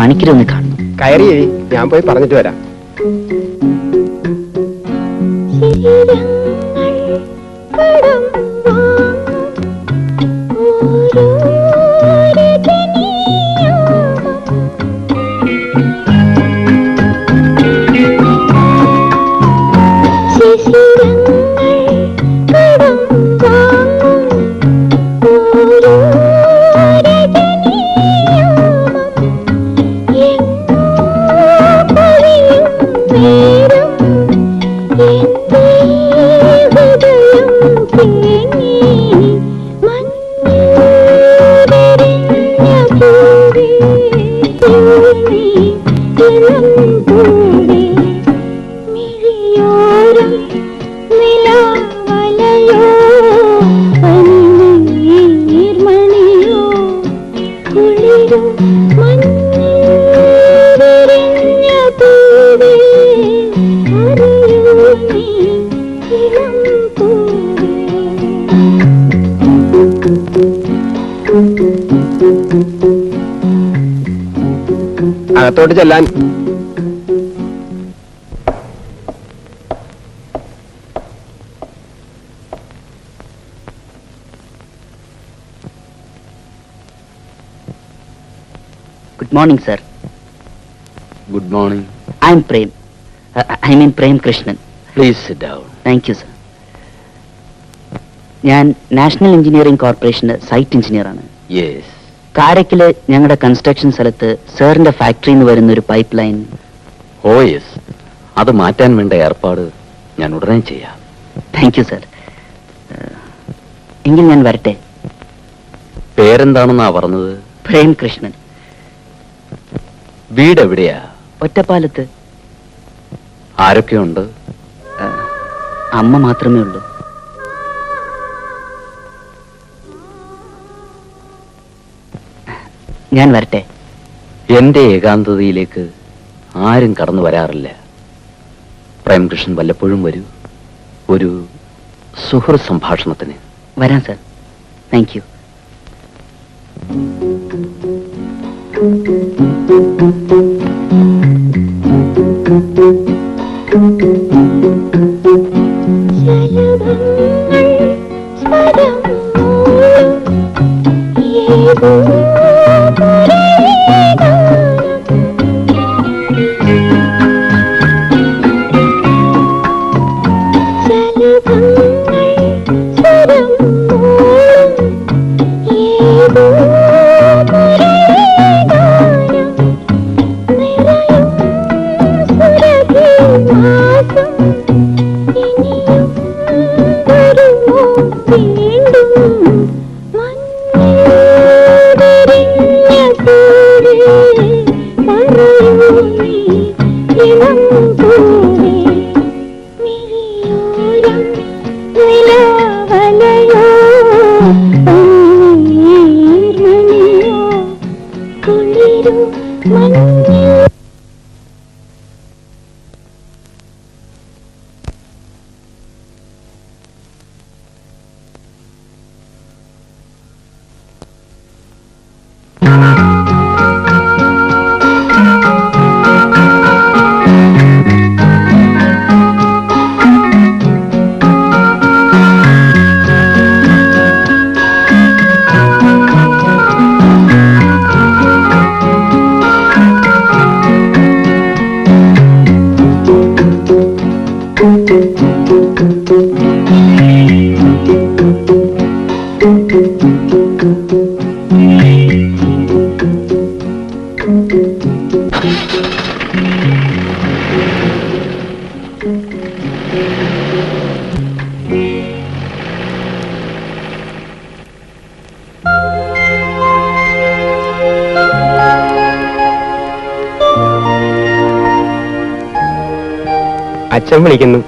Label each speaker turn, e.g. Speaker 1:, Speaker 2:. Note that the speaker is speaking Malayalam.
Speaker 1: പണിക്കരൊന്ന് കാണുന്നു.
Speaker 2: കയറി, ഞാൻ പോയി പറഞ്ഞിട്ട് വരാം. അകത്തോട്ട് ചെല്ലാൻ.
Speaker 1: Good morning, sir.
Speaker 3: Good morning.
Speaker 1: I'm Prem. I mean Prem Krishnan.
Speaker 3: Please sit down.
Speaker 1: Thank you, sir. ഞാൻ നാഷണൽ എഞ്ചിനീയറിംഗ് കോർപ്പറേഷന് സൈറ്റ് എഞ്ചിനീയറാണ്.
Speaker 3: Yes.
Speaker 1: കാരക്കില് ഞങ്ങളുടെ കൺസ്ട്രക്ഷൻ സ്ഥലത്ത് സാറിന്റെ ഫാക്ടറിയിൽ നിന്ന് വരുന്ന ഒരു പൈപ്പ് ലൈൻ.
Speaker 3: ഓ യെസ്, അത് മാറ്റാൻ വേണ്ട ഏർപ്പാട് ഞാൻ ഉടനെ ചെയ്യാം.
Speaker 1: Thank you, sir. എങ്കിൽ ഞാൻ വരട്ടെ.
Speaker 3: പേരെന്താണെന്നാ പറഞ്ഞത്?
Speaker 1: പ്രേം കൃഷ്ണൻ.
Speaker 3: വീട് എവിടെയാ?
Speaker 1: ഒറ്റപ്പാലത്ത്.
Speaker 3: ആരൊക്കെയുണ്ട്?
Speaker 1: അമ്മ മാത്രമേ ഉള്ളൂ. ഞാൻ വരട്ടെ.
Speaker 3: എന്റെ ഏകാന്തതയിലേക്ക് ആരും കടന്നു വരാറില്ല. പ്രേംകൃഷ്ണൻ വല്ലപ്പോഴും വരൂ, ഒരു സുഹൃത്ത് സംഭാഷണത്തിന്.
Speaker 1: വരാം സർ. Thank you.
Speaker 2: അച്ഛൻ വിളിക്കുന്നു.